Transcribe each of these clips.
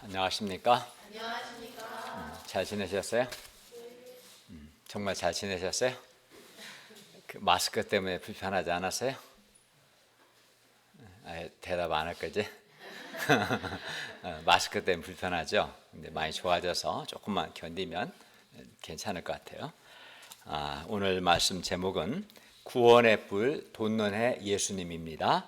안녕하십니까? 안녕하십니까? 잘 지내셨어요? 정말 잘 지내셨어요? 그 마스크 때문에 불편하지 않았어요? 대답 안 할 거지? 마스크 때문에 불편하죠? 근데 많이 좋아져서 조금만 견디면 괜찮을 것 같아요. 오늘 말씀 제목은 구원의 뿔 돋는 해 예수님입니다.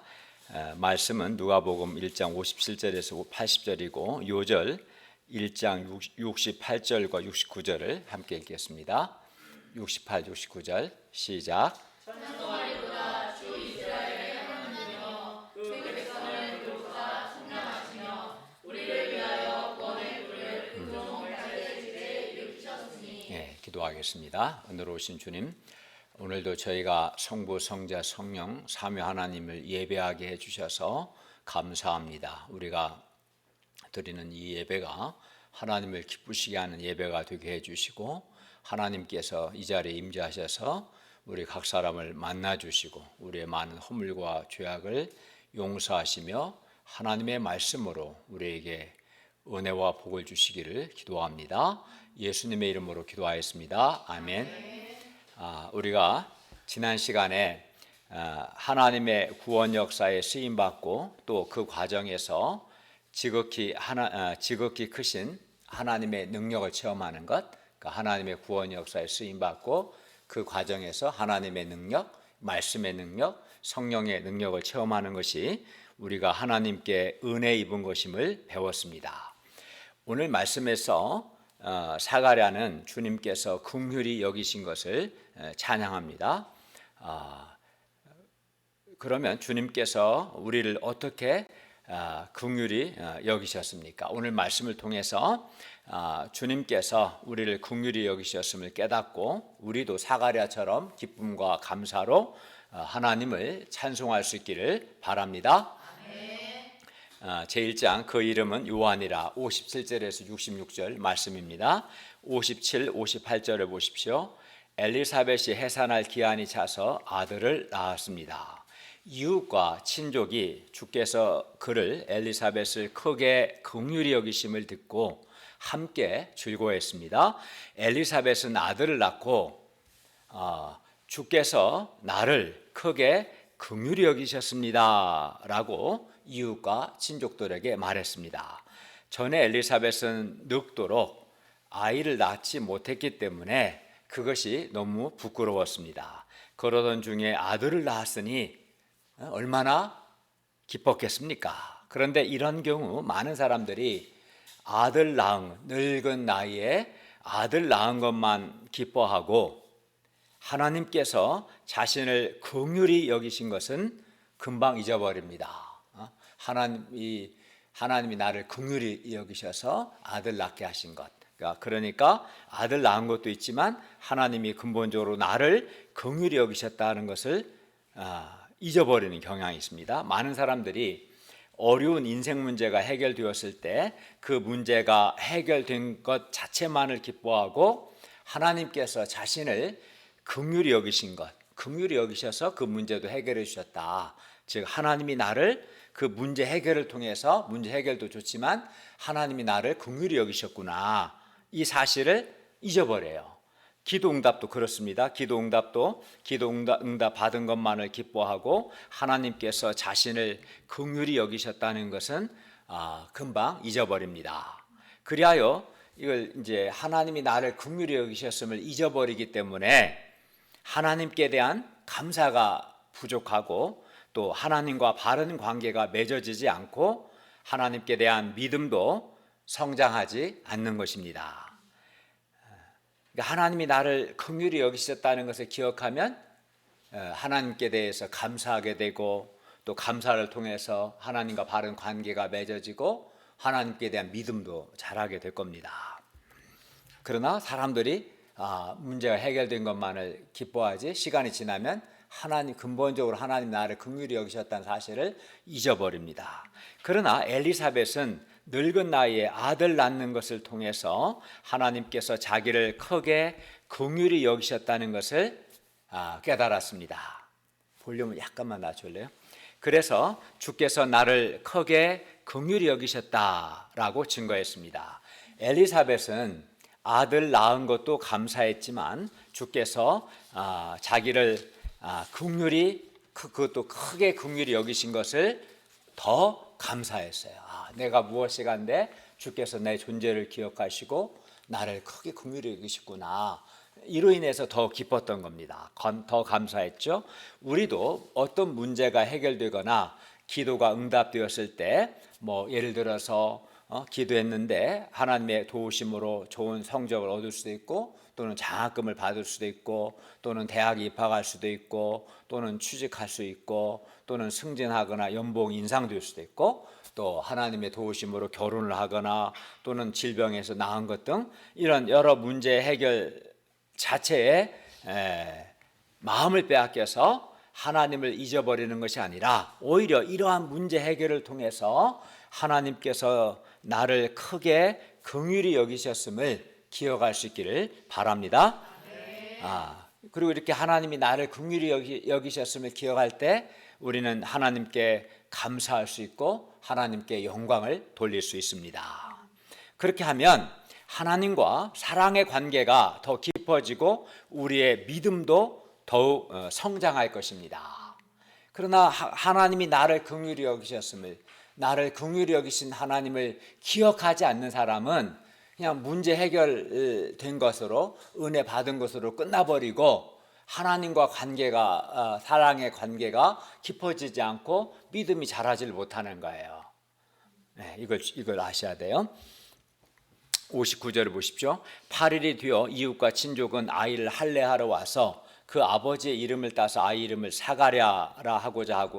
말씀은 누가복음 1장 57절에서 80절이고 요절 1장 68절과 69절을 함께 읽겠습니다. 68, 69절 시작. 전능하리로다 주 이스라엘의 하나님이여 그 백성을 돕사 성량하시며 우리를 위하여 구원의 뿔을 그종 갈대집에 일으키셨으니. 기도하겠습니다. 오늘 오신 주님, 오늘도 저희가 성부, 성자, 성령, 삼위 하나님을 예배하게 해주셔서 감사합니다. 우리가 드리는 이 예배가 하나님을 기쁘시게 하는 예배가 되게 해주시고 하나님께서 이 자리에 임재하셔서 우리 각 사람을 만나주시고 우리의 많은 허물과 죄악을 용서하시며 하나님의 말씀으로 우리에게 은혜와 복을 주시기를 기도합니다. 예수님의 이름으로 기도하였습니다. 아멘. 우리가 지난 시간에 하나님의 구원 역사에 쓰임받고 또 그 과정에서 지극히 크신 하나님의 능력을 체험하는 것, 그러니까 하나님의 구원 역사에 쓰임받고 그 과정에서 하나님의 능력, 말씀의 능력, 성령의 능력을 체험하는 것이 우리가 하나님께 은혜 입은 것임을 배웠습니다. 오늘 말씀에서 사가랴는 주님께서 긍휼히 여기신 것을 찬양합니다. 그러면 주님께서 우리를 어떻게 긍휼히 여기셨습니까? 오늘 말씀을 통해서 주님께서 우리를 긍휼히 여기셨음을 깨닫고 우리도 사가랴처럼 기쁨과 감사로 하나님을 찬송할 수 있기를 바랍니다. 제1장 그 이름은 요한이라 57절에서 66절 말씀입니다. 57, 58절을 보십시오. 엘리사벳이 해산할 기한이 차서 아들을 낳았습니다. 이웃과 친족이 주께서 그를 엘리사벳을 크게 긍휼히 여기심을 듣고 함께 즐거워했습니다. 엘리사벳은 아들을 낳고 주께서 나를 크게 긍휼히 여기셨습니다 라고 이웃과 친족들에게 말했습니다. 전에 엘리사벳은 늙도록 아이를 낳지 못했기 때문에 그것이 너무 부끄러웠습니다. 그러던 중에 아들을 낳았으니 얼마나 기뻤겠습니까? 그런데 이런 경우 많은 사람들이 아들 낳은 늙은 나이에 아들 낳은 것만 기뻐하고 하나님께서 자신을 긍휼히 여기신 것은 금방 잊어버립니다. 하나님이 나를 긍휼히 여기셔서 아들 낳게 하신 것. 그러니까 아들 낳은 것도 있지만 하나님이 근본적으로 나를 긍휼히 여기셨다는 것을 잊어버리는 경향이 있습니다. 많은 사람들이 어려운 인생 문제가 해결되었을 때 그 문제가 해결된 것 자체만을 기뻐하고 하나님께서 자신을 긍휼히 여기신 것, 긍휼히 여기셔서 그 문제도 해결해 주셨다. 즉 하나님이 나를 그 문제 해결을 통해서 문제 해결도 좋지만 하나님이 나를 긍휼히 여기셨구나. 이 사실을 잊어버려요. 기도응답도 그렇습니다. 기도응답 받은 것만을 기뻐하고 하나님께서 자신을 긍휼히 여기셨다는 것은 금방 잊어버립니다. 그리하여 이걸 이제 하나님이 나를 긍휼히 여기셨음을 잊어버리기 때문에 하나님께 대한 감사가 부족하고 또 하나님과 바른 관계가 맺어지지 않고 하나님께 대한 믿음도 성장하지 않는 것입니다. 하나님이 나를 긍휼히 여기셨다는 것을 기억하면 하나님께 대해서 감사하게 되고 또 감사를 통해서 하나님과 바른 관계가 맺어지고 하나님께 대한 믿음도 자라게 될 겁니다. 그러나 사람들이 문제가 해결된 것만을 기뻐하지 시간이 지나면 근본적으로 하나님 나를 긍휼히 여기셨다는 사실을 잊어버립니다. 그러나 엘리사벳은 늙은 나이에 아들 낳는 것을 통해서 하나님께서 자기를 크게 긍휼히 여기셨다는 것을 깨달았습니다. 볼륨을 약간만 낮출래요? 그래서 주께서 나를 크게 긍휼히 여기셨다라고 증거했습니다. 엘리사벳은 아들 낳은 것도 감사했지만 주께서 자기를 긍휼히 그것도 크게 긍휼히 여기신 것을 더 감사했어요. 내가 무엇이간데 주께서 내 존재를 기억하시고 나를 크게 긍휼히 여기셨구나. 이로 인해서 더 기뻤던 겁니다. 더 감사했죠. 우리도 어떤 문제가 해결되거나 기도가 응답되었을 때 예를 들어서 기도했는데 하나님의 도우심으로 좋은 성적을 얻을 수도 있고 또는 장학금을 받을 수도 있고 또는 대학에 입학할 수도 있고 또는 취직할 수 있고 또는 승진하거나 연봉 인상될 수도 있고 또 하나님의 도우심으로 결혼을 하거나 또는 질병에서 나은 것 등 이런 여러 문제 해결 자체에 마음을 빼앗겨서 하나님을 잊어버리는 것이 아니라 오히려 이러한 문제 해결을 통해서 하나님께서 나를 크게 긍휼히 여기셨음을 기억할 수 있기를 바랍니다. 그리고 이렇게 하나님이 나를 긍휼히 여기셨음을 기억할 때 우리는 하나님께 감사할 수 있고 하나님께 영광을 돌릴 수 있습니다. 그렇게 하면 하나님과 사랑의 관계가 더 깊어지고 우리의 믿음도 더욱 성장할 것입니다. 그러나 하나님이 나를 긍휼히 여기셨음을, 나를 긍휼히 여기신 하나님을 기억하지 않는 사람은 그냥 문제 해결된 것으로, 은혜 받은 것으로 끝나버리고 하나님과 관계가, 사랑의 관계가 깊어지지 않고 믿음이 자라질 못하는 거예요. 이걸 아셔야 돼요. 59절을 보십시오. 8일이 되어 이웃과 친족은 아이를 할례하러 와서 그 아버지의 이름을 따서 아이 이름을 사가랴라 하고자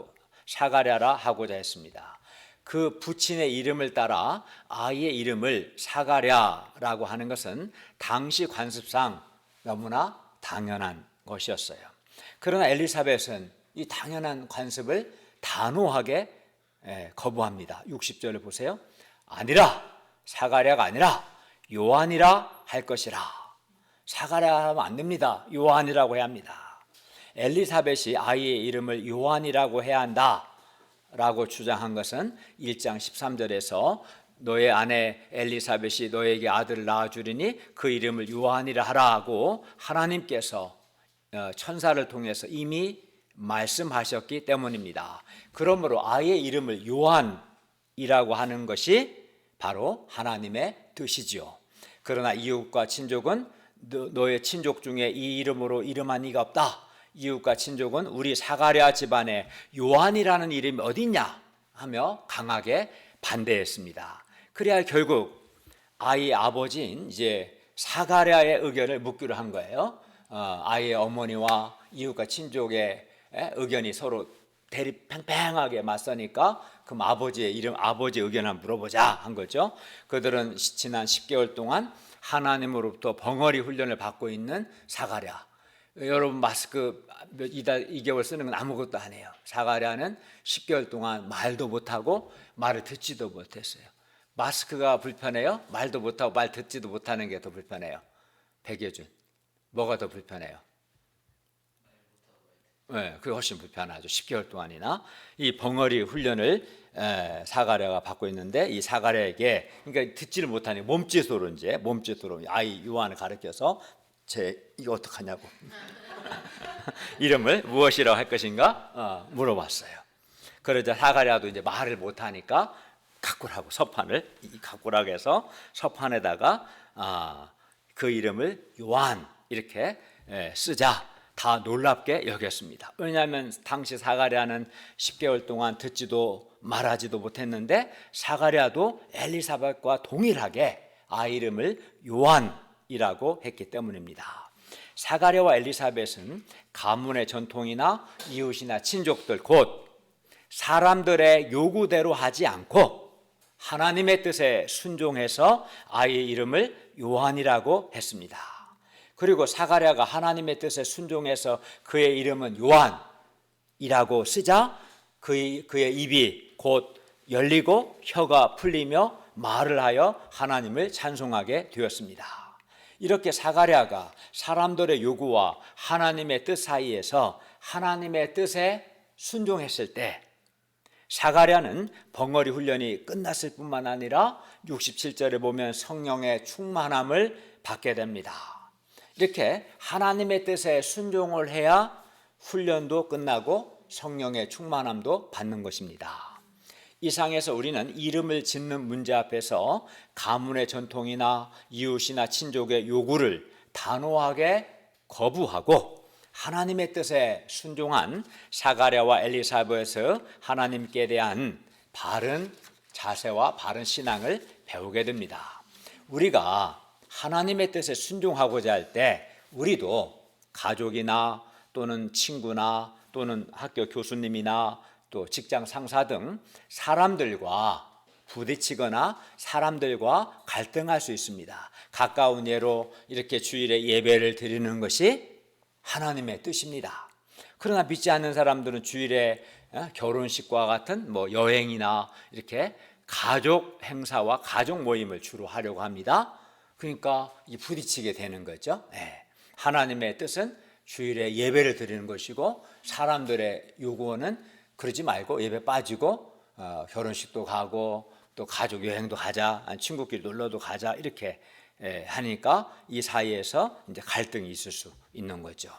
했습니다. 그 부친의 이름을 따라 아이의 이름을 사가랴라고 하는 것은 당시 관습상 너무나 당연한 것이었어요. 그러나 엘리사벳은 이 당연한 관습을 단호하게 거부합니다. 60절을 보세요. 아니라, 사가랴가 아니라 요한이라 할 것이라. 사가랴 하면 안 됩니다. 요한이라고 해야 합니다. 엘리사벳이 아이의 이름을 요한이라고 해야 한다 라고 주장한 것은 1장 13절에서 너의 아내 엘리사벳이 너에게 아들을 낳아주리니 그 이름을 요한이라 하라고 하나님께서 천사를 통해서 이미 말씀하셨기 때문입니다. 그러므로 아이의 이름을 요한이라고 하는 것이 바로 하나님의 뜻이지요. 그러나 이웃과 친족은 너의 친족 중에 이 이름으로 이름한 이가 없다. 이웃과 친족은 우리 사가랴 집안에 요한이라는 이름이 어디 있냐 하며 강하게 반대했습니다. 그래야 결국 아이의 아버지인 이제 사가랴의 의견을 묻기로 한 거예요. 아이의 어머니와 이웃과 친족의 의견이 서로 대립 팽팽하게 맞서니까 그럼 아버지의 의견을 한번 물어보자 한 거죠. 그들은 지난 10개월 동안 하나님으로부터 벙어리 훈련을 받고 있는 사가랴. 여러분 마스크 2개월 쓰는 건 아무것도 아니에요. 사가랴는 10개월 동안 말도 못하고 말을 듣지도 못했어요. 마스크가 불편해요? 말도 못하고 말 듣지도 못하는 게 더 불편해요. 백예준, 뭐가 더 불편해요? 그게 훨씬 불편하죠. 10개월 동안이나 이 벙어리 훈련을 사가랴가 받고 있는데 이 사가랴에게 그러니까 듣지를 못하니 몸짓으로 아이 요한을 가르쳐서 이거 어떡하냐고 이름을 무엇이라고 할 것인가 물어봤어요. 그러자 사가랴도 이제 말을 못하니까 각골하고 각골하게 해서 서판에다가 그 이름을 요한 이렇게 쓰자. 다 놀랍게 여겼습니다. 왜냐하면 당시 사가랴는 10개월 동안 듣지도 말하지도 못했는데 사가랴도 엘리사벳과 동일하게 아이 이름을 요한이라고 했기 때문입니다. 사가랴와 엘리사벳은 가문의 전통이나 이웃이나 친족들 곧 사람들의 요구대로 하지 않고 하나님의 뜻에 순종해서 아이의 이름을 요한이라고 했습니다. 그리고 사가랴가 하나님의 뜻에 순종해서 그의 이름은 요한이라고 쓰자 그의 입이 곧 열리고 혀가 풀리며 말을 하여 하나님을 찬송하게 되었습니다. 이렇게 사가랴가 사람들의 요구와 하나님의 뜻 사이에서 하나님의 뜻에 순종했을 때 사가랴는 벙어리 훈련이 끝났을 뿐만 아니라 67절에 보면 성령의 충만함을 받게 됩니다. 이렇게 하나님의 뜻에 순종을 해야 훈련도 끝나고 성령의 충만함도 받는 것입니다. 이상에서 우리는 이름을 짓는 문제 앞에서 가문의 전통이나 이웃이나 친족의 요구를 단호하게 거부하고 하나님의 뜻에 순종한 사가랴와 엘리사벳의 하나님께 대한 바른 자세와 바른 신앙을 배우게 됩니다. 우리가 하나님의 뜻에 순종하고자 할 때 우리도 가족이나 또는 친구나 또는 학교 교수님이나 또 직장 상사 등 사람들과 부딪히거나 사람들과 갈등할 수 있습니다. 가까운 예로 이렇게 주일에 예배를 드리는 것이 하나님의 뜻입니다. 그러나 믿지 않는 사람들은 주일에 결혼식과 같은 여행이나 이렇게 가족 행사와 가족 모임을 주로 하려고 합니다. 그러니까 부딪히게 되는 거죠. 하나님의 뜻은 주일에 예배를 드리는 것이고 사람들의 요구는 그러지 말고 예배 빠지고 결혼식도 가고 또 가족 여행도 가자, 친구끼리 놀러도 가자 이렇게 하니까 이 사이에서 이제 갈등이 있을 수 있는 거죠.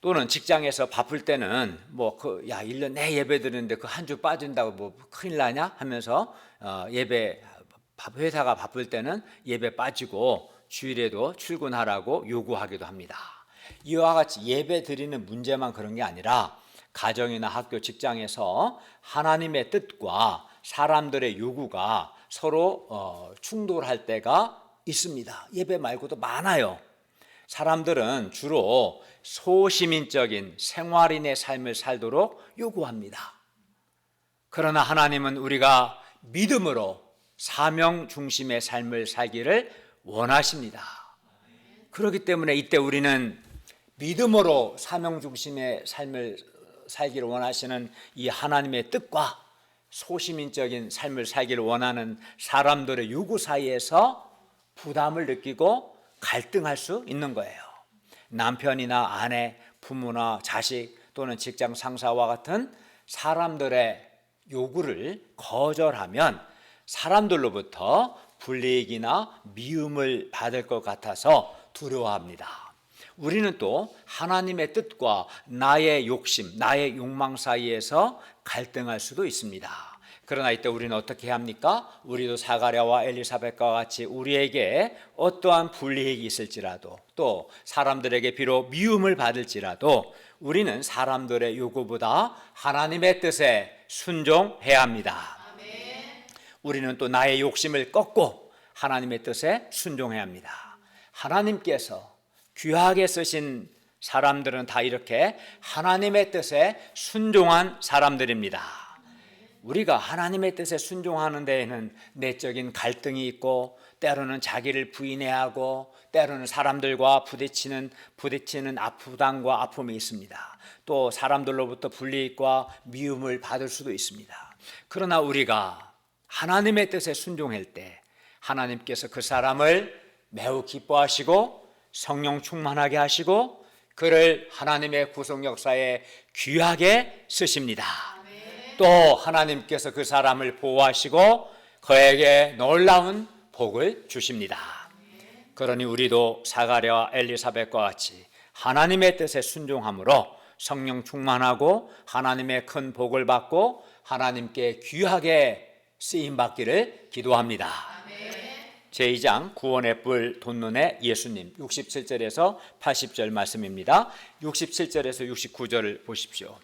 또는 직장에서 바쁠 때는 1년 내 예배 드리는데 그 한 주 빠진다고 큰일 나냐 하면서 회사가 바쁠 때는 예배 빠지고 주일에도 출근하라고 요구하기도 합니다. 이와 같이 예배 드리는 문제만 그런 게 아니라 가정이나 학교, 직장에서 하나님의 뜻과 사람들의 요구가 서로 충돌할 때가 있습니다. 예배 말고도 많아요. 사람들은 주로 소시민적인 생활인의 삶을 살도록 요구합니다. 그러나 하나님은 우리가 믿음으로 사명 중심의 삶을 살기를 원하십니다. 그렇기 때문에 이때 우리는 믿음으로 사명 중심의 삶을 살기를 원하시는 이 하나님의 뜻과 소시민적인 삶을 살기를 원하는 사람들의 요구 사이에서 부담을 느끼고 갈등할 수 있는 거예요. 남편이나 아내, 부모나 자식 또는 직장 상사와 같은 사람들의 요구를 거절하면 사람들로부터 불이익이나 미움을 받을 것 같아서 두려워합니다. 우리는 또 하나님의 뜻과 나의 욕심, 나의 욕망 사이에서 갈등할 수도 있습니다. 그러나 이때 우리는 어떻게 해야 합니까? 우리도 사가랴와 엘리사벳과 같이 우리에게 어떠한 불이익이 있을지라도 또 사람들에게 비록 미움을 받을지라도 우리는 사람들의 요구보다 하나님의 뜻에 순종해야 합니다. 우리는 또 나의 욕심을 꺾고 하나님의 뜻에 순종해야 합니다. 하나님께서 귀하게 쓰신 사람들은 다 이렇게 하나님의 뜻에 순종한 사람들입니다. 우리가 하나님의 뜻에 순종하는 데에는 내적인 갈등이 있고 때로는 자기를 부인해야 하고 때로는 사람들과 부딪히는 부담과 아픔이 있습니다. 또 사람들로부터 불이익과 미움을 받을 수도 있습니다. 그러나 우리가 하나님의 뜻에 순종할 때 하나님께서 그 사람을 매우 기뻐하시고 성령 충만하게 하시고 그를 하나님의 구속 역사에 귀하게 쓰십니다. 또 하나님께서 그 사람을 보호하시고 그에게 놀라운 복을 주십니다. 그러니 우리도 사가랴와 엘리사벳과 같이 하나님의 뜻에 순종함으로 성령 충만하고 하나님의 큰 복을 받고 하나님께 귀하게 쓰임 받기를 기도합니다. 제2장 구원의 뿔 돋눈의 예수님 67절에서 80절 말씀입니다. 67절에서 69절을 보십시오.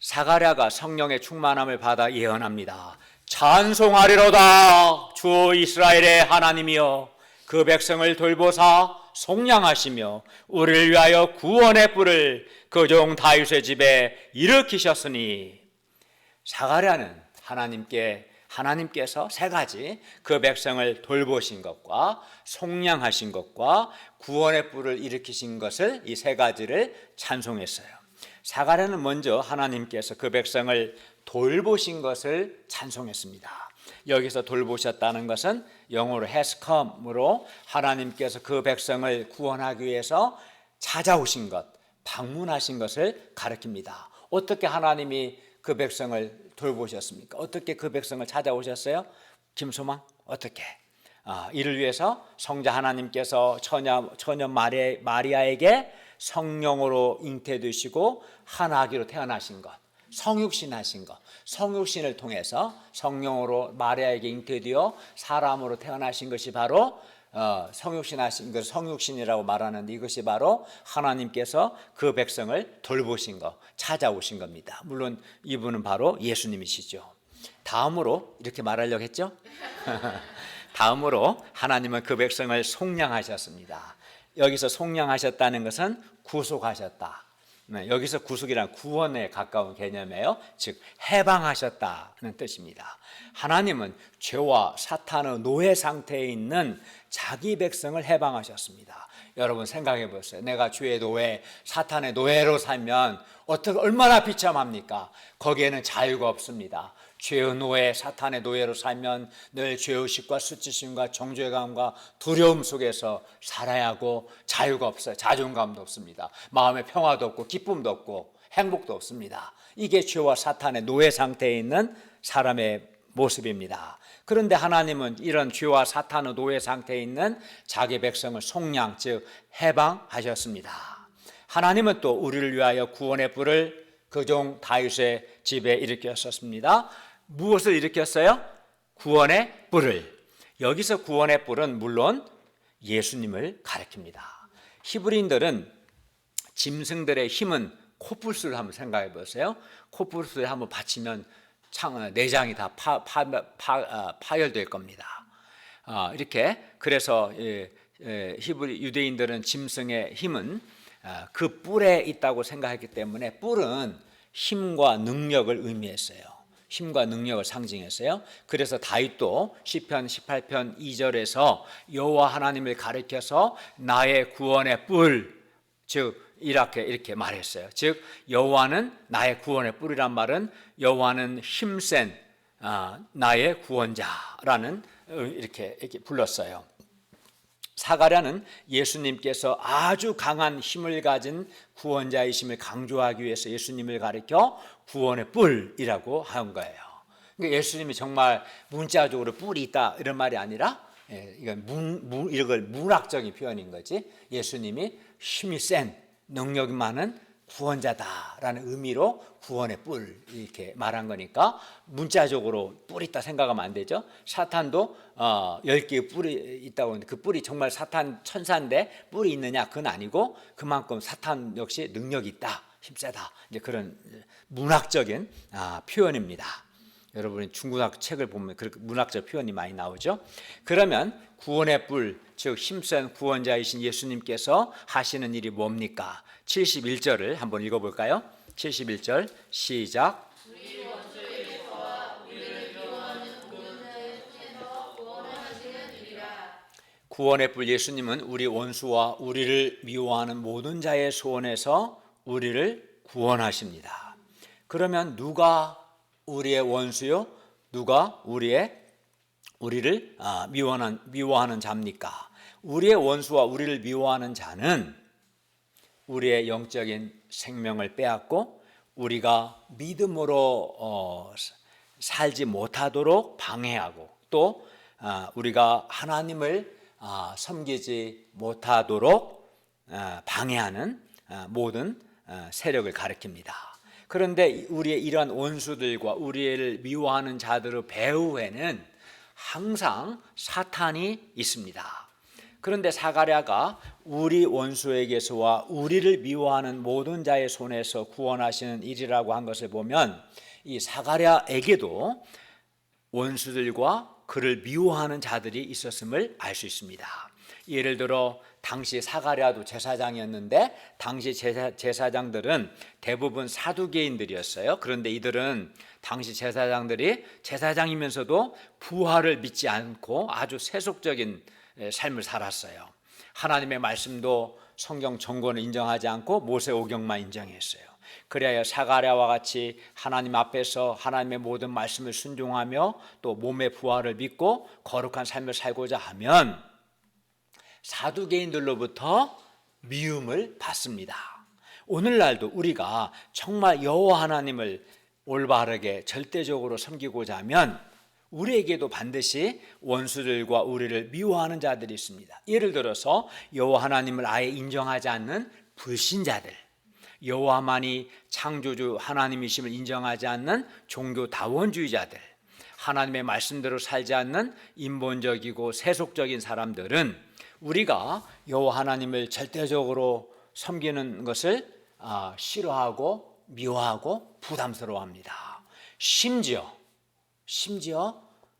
사가랴가 성령의 충만함을 받아 예언합니다. 찬송하리로다 주 이스라엘의 하나님이여 그 백성을 돌보사 속량하시며 우리를 위하여 구원의 뿔을 그 종 다윗의 집에 일으키셨으니 사가랴는 하나님께서 세 가지 그 백성을 돌보신 것과 속량하신 것과 구원의 뿔을 일으키신 것을 이 세 가지를 찬송했어요. 사가랴는 먼저 하나님께서 그 백성을 돌보신 것을 찬송했습니다. 여기서 돌보셨다는 것은 영어로 has come으로 하나님께서 그 백성을 구원하기 위해서 찾아오신 것, 방문하신 것을 가리킵니다. 어떻게 하나님이 그 백성을 돌보셨습니까? 어떻게 그 백성을 찾아오셨어요? 김소망, 어떻게? 이를 위해서 성자 하나님께서 처녀 마리아에게 성령으로 잉태되시고 한아기로 태어나신 것, 성육신하신 것, 성육신을 통해서 성령으로 마리아에게 잉태되어 사람으로 태어나신 것이 바로 성육신하신 것, 성육신이라고 말하는데 이것이 바로 하나님께서 그 백성을 돌보신 것, 찾아오신 겁니다. 물론 이분은 바로 예수님이시죠. 다음으로 이렇게 말하려고 했죠? 다음으로 하나님은 그 백성을 속량하셨습니다. 여기서 속량하셨다는 것은 구속하셨다. 여기서 구속이란 구원에 가까운 개념이에요. 즉 해방하셨다는 뜻입니다. 하나님은 죄와 사탄의 노예 상태에 있는 자기 백성을 해방하셨습니다. 여러분 생각해 보세요. 내가 죄의 노예, 사탄의 노예로 살면 얼마나 비참합니까? 거기에는 자유가 없습니다. 죄의 노예, 사탄의 노예로 살면 늘 죄의식과 수치심과 정죄감과 두려움 속에서 살아야 하고 자유가 없어요. 자존감도 없습니다. 마음에 평화도 없고 기쁨도 없고 행복도 없습니다. 이게 죄와 사탄의 노예 상태에 있는 사람의 모습입니다. 그런데 하나님은 이런 죄와 사탄의 노예 상태에 있는 자기 백성을 속량, 즉 해방하셨습니다. 하나님은 또 우리를 위하여 구원의 뿔을 그 종 다윗의 집에 일으켰었습니다. 무엇을 일으켰어요? 구원의 뿔을. 여기서 구원의 뿔은 물론 예수님을 가리킵니다. 히브리인들은 짐승들의 힘은 코뿔소를 한번 생각해 보세요. 코뿔소에 한번 받치면 내장이 다 파열될 겁니다. 이렇게 그래서 히브리 유대인들은 짐승의 힘은 그 뿔에 있다고 생각했기 때문에 뿔은 힘과 능력을 의미했어요. 힘과 능력을 상징했어요. 그래서 다윗도 시편 18편 2절에서 여호와 하나님을 가리켜서 나의 구원의 뿔, 즉 이렇게 말했어요. 즉 여호와는 나의 구원의 뿔이란 말은 여호와는 힘센 나의 구원자라는 이렇게 불렀어요. 사가랴는 예수님께서 아주 강한 힘을 가진 구원자이심을 강조하기 위해서 예수님을 가리켜 구원의 뿔이라고 한 거예요. 그러니까 예수님이 정말 문자적으로 뿔이 있다 이런 말이 아니라 이걸 문학적인 표현인 거지. 예수님이 힘이 센 능력이 많은 구원자다라는 의미로 구원의 뿔 이렇게 말한 거니까 문자적으로 뿔이 있다 생각하면 안 되죠. 사탄도 10개의 뿔이 있다고 하는데 그 뿔이 정말 사탄 천사인데 뿔이 있느냐 그건 아니고 그만큼 사탄 역시 능력이 있다, 힘세다, 이제 그런 문학적인 표현입니다. 여러분이 중고등학교 책을 보면 그렇게 문학적 표현이 많이 나오죠. 그러면 구원의 뿔, 즉 힘센 구원자이신 예수님께서 하시는 일이 뭡니까? 71절을 한번 읽어볼까요? 71절 시작. 구원의 뿔 예수님은 우리 원수와 우리를 미워하는 모든 자의 소원에서 우리를 구원하십니다. 그러면 누가 우리의 원수요? 누가 우리를 미워하는 자입니까? 우리의 원수와 우리를 미워하는 자는 우리의 영적인 생명을 빼앗고 우리가 믿음으로 살지 못하도록 방해하고 또 우리가 하나님을 섬기지 못하도록 방해하는 모든 세력을 가리킵니다. 그런데 우리의 이러한 원수들과 우리를 미워하는 자들의 배후에는 항상 사탄이 있습니다. 그런데 사가랴가 우리 원수에게서와 우리를 미워하는 모든 자의 손에서 구원하시는 일이라고 한 것을 보면 이 사가랴에게도 원수들과 그를 미워하는 자들이 있었음을 알 수 있습니다. 예를 들어 당시 사가랴도 제사장이었는데 당시 제사장들은 대부분 사두개인들이었어요. 그런데 이들은 당시 제사장들이 제사장이면서도 부활을 믿지 않고 아주 세속적인 삶을 살았어요. 하나님의 말씀도 성경 전권을 인정하지 않고 모세오경만 인정했어요. 그래야 사가랴와 같이 하나님 앞에서 하나님의 모든 말씀을 순종하며 또 몸의 부활을 믿고 거룩한 삶을 살고자 하면 사두개인들로부터 미움을 받습니다. 오늘날도 우리가 정말 여호와 하나님을 올바르게 절대적으로 섬기고자 하면 우리에게도 반드시 원수들과 우리를 미워하는 자들이 있습니다. 예를 들어서 여호와 하나님을 아예 인정하지 않는 불신자들, 여호와만이 창조주 하나님이심을 인정하지 않는 종교다원주의자들, 하나님의 말씀대로 살지 않는 인본적이고 세속적인 사람들은 우리가 여호와 하나님을 절대적으로 섬기는 것을 싫어하고 미워하고 부담스러워합니다. 심지어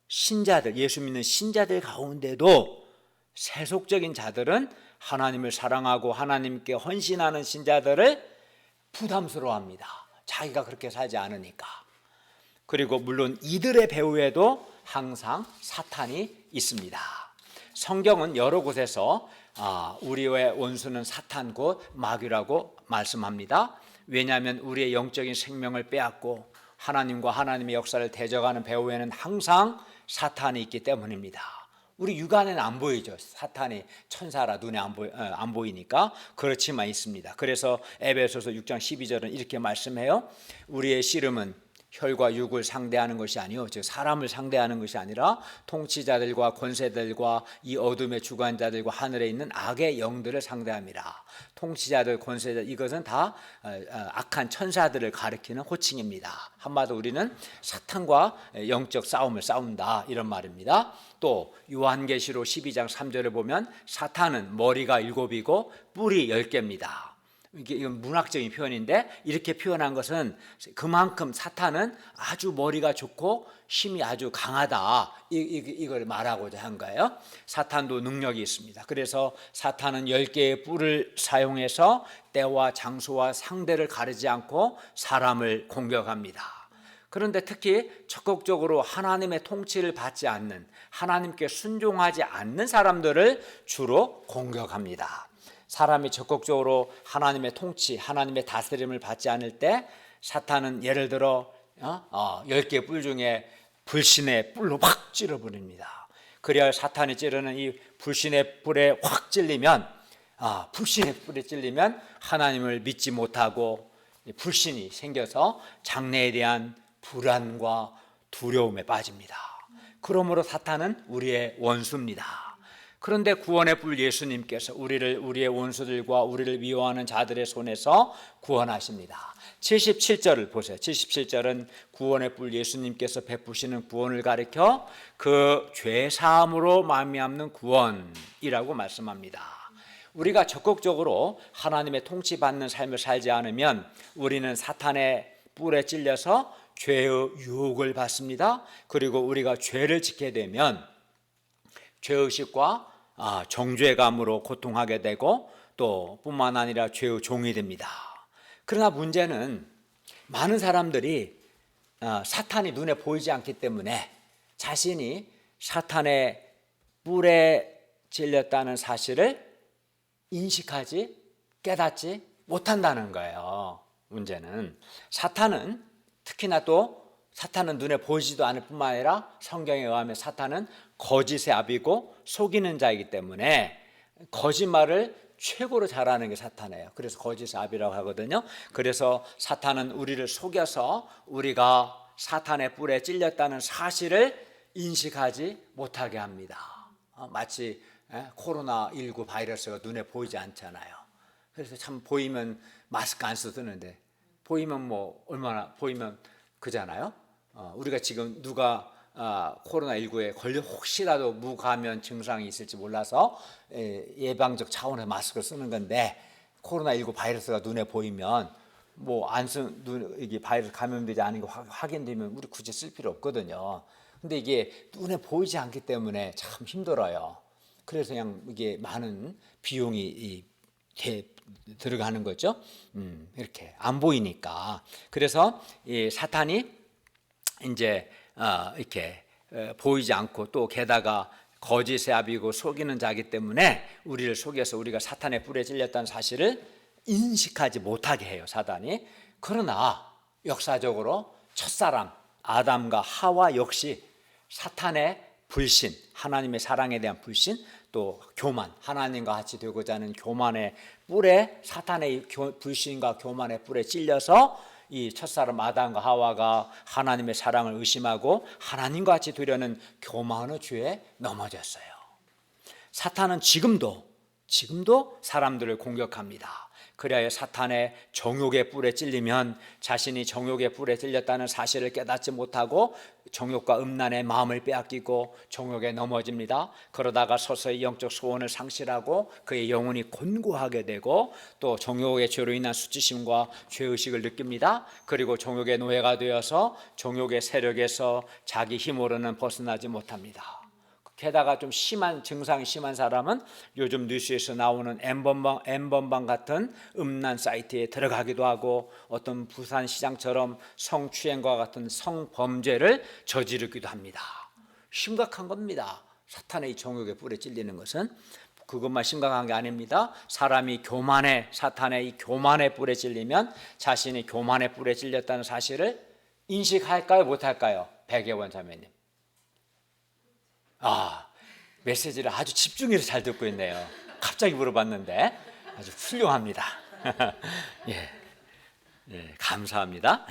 신자들, 예수 믿는 신자들 가운데도 세속적인 자들은 하나님을 사랑하고 하나님께 헌신하는 신자들을 부담스러워합니다. 자기가 그렇게 살지 않으니까. 그리고 물론 이들의 배후에도 항상 사탄이 있습니다. 성경은 여러 곳에서 우리의 원수는 사탄 곧 마귀라고 말씀합니다. 왜냐하면 우리의 영적인 생명을 빼앗고 하나님과 하나님의 역사를 대적하는 배후에는 항상 사탄이 있기 때문입니다. 우리 육안에는 안 보이죠. 사탄이 천사라 눈에 안 보이니까. 그렇지만 있습니다. 그래서 에베소서 6장 12절은 이렇게 말씀해요. 우리의 씨름은 혈과 육을 상대하는 것이 아니요, 즉 사람을 상대하는 것이 아니라 통치자들과 권세들과 이 어둠의 주관자들과 하늘에 있는 악의 영들을 상대합니다. 통치자들, 권세자들, 이것은 다 악한 천사들을 가리키는 호칭입니다. 한마디로 우리는 사탄과 영적 싸움을 싸운다, 이런 말입니다. 또 요한계시록 12장 3절에 보면 사탄은 머리가 7이고 뿔이 10개입니다. 이건 문학적인 표현인데 이렇게 표현한 것은 그만큼 사탄은 아주 머리가 좋고 힘이 아주 강하다, 이걸 말하고자 한 거예요. 사탄도 능력이 있습니다. 그래서 사탄은 10개의 뿔을 사용해서 때와 장소와 상대를 가리지 않고 사람을 공격합니다. 그런데 특히 적극적으로 하나님의 통치를 받지 않는, 하나님께 순종하지 않는 사람들을 주로 공격합니다. 사람이 적극적으로 하나님의 통치, 하나님의 다스림을 받지 않을 때 사탄은 예를 들어 10개 뿔 중에 불신의 뿔로 확 찔러버립니다. 그래야 사탄이 찌르는 이 불신의 뿔에 확 찔리면 불신의 뿔에 찔리면 하나님을 믿지 못하고 불신이 생겨서 장래에 대한 불안과 두려움에 빠집니다. 그러므로 사탄은 우리의 원수입니다. 그런데 구원의 뿔 예수님께서 우리의 원수들과 우리를 미워하는 자들의 손에서 구원하십니다. 77절을 보세요. 77절은 구원의 뿔 예수님께서 베푸시는 구원을 가리켜 그 죄사함으로 말미암는 구원이라고 말씀합니다. 우리가 적극적으로 하나님의 통치받는 삶을 살지 않으면 우리는 사탄의 뿔에 찔려서 죄의 유혹을 받습니다. 그리고 우리가 죄를 짓게 되면 죄의식과 정죄감으로 고통하게 되고 또 뿐만 아니라 죄의 종이 됩니다. 그러나 문제는 많은 사람들이 사탄이 눈에 보이지 않기 때문에 자신이 사탄의 뿔에 찔렸다는 사실을 인식하지, 깨닫지 못한다는 거예요. 문제는 사탄은 특히나 또 사탄은 눈에 보이지도 않을 뿐만 아니라 성경에 의하면 사탄은 거짓의 아비고 속이는 자이기 때문에 거짓말을 최고로 잘하는 게 사탄이에요. 그래서 거짓의 아비라고 하거든요. 그래서 사탄은 우리를 속여서 우리가 사탄의 뿔에 찔렸다는 사실을 인식하지 못하게 합니다. 마치 코로나19 바이러스가 눈에 보이지 않잖아요. 그래서 참 보이면 마스크 안 쓰는데 보이면 얼마나 보이면 그잖아요. 우리가 지금 누가 코로나19에 걸려 혹시라도 무감염 증상이 있을지 몰라서 예방적 차원의 마스크를 쓰는 건데 코로나19 바이러스가 눈에 보이면 이게 바이러스 감염되지 않은 게 확인되면 우리 굳이 쓸 필요 없거든요. 근데 이게 눈에 보이지 않기 때문에 참 힘들어요. 그래서 그냥 이게 많은 비용이 들어가는 거죠. 이렇게 안 보이니까. 그래서 이 사탄이 이제 이렇게 보이지 않고 또 게다가 거짓의 아비고 속이는 자이기 때문에 우리를 속여서 우리가 사탄의 뿔에 찔렸다는 사실을 인식하지 못하게 해요, 사단이. 그러나 역사적으로 첫사람 아담과 하와 역시 사탄의 불신, 하나님의 사랑에 대한 불신, 또 교만, 하나님과 같이 되고자 하는 교만의 뿔에, 사탄의 불신과 교만의 뿔에 찔려서 이 첫사람 아담과 하와가 하나님의 사랑을 의심하고 하나님과 같이 되려는 교만의 죄에 넘어졌어요. 사탄은 지금도 사람들을 공격합니다. 그래야 사탄의 정욕의 뿔에 찔리면 자신이 정욕의 뿔에 찔렸다는 사실을 깨닫지 못하고 정욕과 음란의 마음을 빼앗기고 정욕에 넘어집니다. 그러다가 서서히 영적 소원을 상실하고 그의 영혼이 곤고하게 되고 또 정욕의 죄로 인한 수치심과 죄의식을 느낍니다. 그리고 정욕의 노예가 되어서 정욕의 세력에서 자기 힘으로는 벗어나지 못합니다. 게다가 좀 심한 증상이 심한 사람은 요즘 뉴스에서 나오는 N번방 같은 음란 사이트에 들어가기도 하고 어떤 부산시장처럼 성추행과 같은 성범죄를 저지르기도 합니다. 심각한 겁니다. 사탄의 이 정욕의 뿔에 찔리는 것은 그것만 심각한 게 아닙니다. 사람이 사탄의 이 교만의 뿔에 찔리면 자신이 교만의 뿔에 찔렸다는 사실을 인식할까요, 못할까요? 백예원 자매님. 메시지를 아주 집중해서 잘 듣고 있네요. 갑자기 물어봤는데 아주 훌륭합니다. 감사합니다.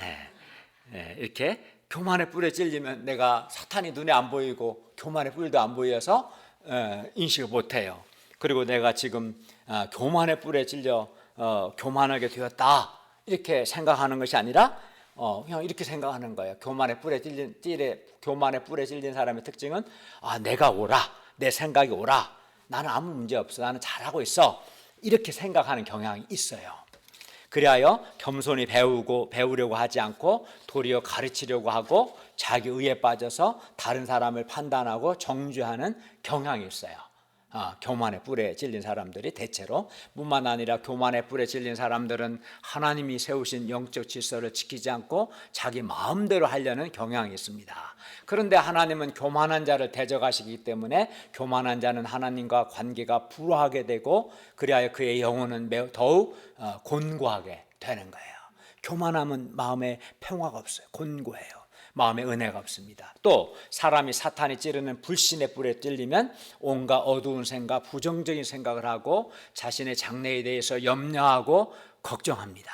이렇게 교만의 뿔에 찔리면 내가 사탄이 눈에 안 보이고 교만의 뿔도 안 보여서 인식을 못해요. 그리고 내가 지금 교만의 뿔에 찔려 교만하게 되었다 이렇게 생각하는 것이 아니라 그냥 이렇게 생각하는 거예요. 교만의 뿔에 찔린 사람의 특징은 내가 옳아, 내 생각이 옳아, 나는 아무 문제 없어, 나는 잘하고 있어 이렇게 생각하는 경향이 있어요. 그리하여 겸손히 배우려고 하지 않고 도리어 가르치려고 하고 자기 의에 빠져서 다른 사람을 판단하고 정죄하는 경향이 있어요. 교만의 뿔에 찔린 사람들이 대체로 뿐만 아니라 교만의 뿔에 찔린 사람들은 하나님이 세우신 영적 질서를 지키지 않고 자기 마음대로 하려는 경향이 있습니다. 그런데 하나님은 교만한 자를 대적하시기 때문에 교만한 자는 하나님과 관계가 불화하게 되고 그리하여 그의 영혼은 더욱 곤고하게 되는 거예요. 교만함은 마음에 평화가 없어요. 곤고해요. 마음에 은혜가 없습니다. 또 사람이 사탄이 찌르는 불신의 뿔에 찔리면 온갖 어두운 생각, 부정적인 생각을 하고 자신의 장래에 대해서 염려하고 걱정합니다.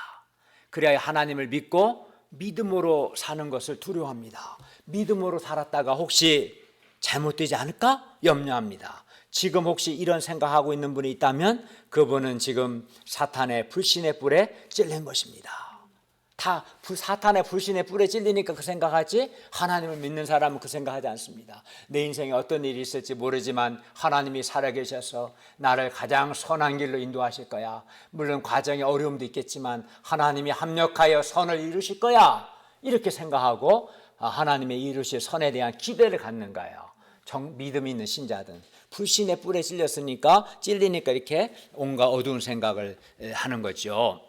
그래야 하나님을 믿고 믿음으로 사는 것을 두려워합니다. 믿음으로 살았다가 혹시 잘못되지 않을까 염려합니다. 지금 혹시 이런 생각하고 있는 분이 있다면 그분은 지금 사탄의 불신의 뿔에 찔린 것입니다. 다 사탄의 불신의 뿔에 찔리니까 그 생각하지 하나님을 믿는 사람은 그 생각하지 않습니다. 내 인생에 어떤 일이 있을지 모르지만 하나님이 살아계셔서 나를 가장 선한 길로 인도하실 거야. 물론 과정에 어려움도 있겠지만 하나님이 합력하여 선을 이루실 거야. 이렇게 생각하고 하나님의 이루실 선에 대한 기대를 갖는 거예요. 믿음 있는 신자들은 불신의 뿔에 찔리니까 이렇게 온갖 어두운 생각을 하는 거죠.